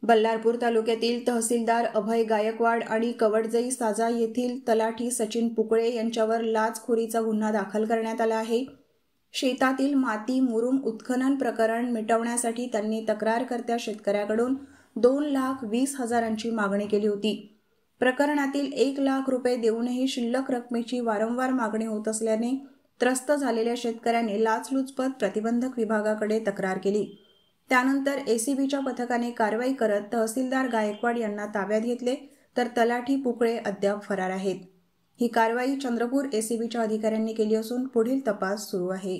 बल्लारपूर तालुक्यातील तहसीलदार अभय गायकवाड आणि कवडजई साजा येथील तलाठी सचिन पुकळे यांच्यावर लाचखोरीचा गुन्हा दाखल करण्यात आला आहे। शेतातील माती मुरुम उत्खनन प्रकरण मिटवण्यासाठी त्यांनी तक्रारकर्त्या शेतकऱ्याकडून 2,20,000ची मागणी केली होती। प्रकरणातील 1 लाख रुपये देऊनही शिल्लक रकमेची वारंवार मागणी होत असल्याने त्रस्त झालेल्या शेतकऱ्याने लाचलुचपत प्रतिबंधक विभागाकडे तक्रार केली। त्यानंतर एसीबीच्या पथकाने कारवाई करत तहसीलदार गायकवाड यांना ताब्यात घेतले, तर तलाठी पुकळे अद्याप फरार आहेत। ही कारवाई चंद्रपूर एसीबीच्या अधिकाऱ्यांनी केली असून पुढील तपास सुरू आहे।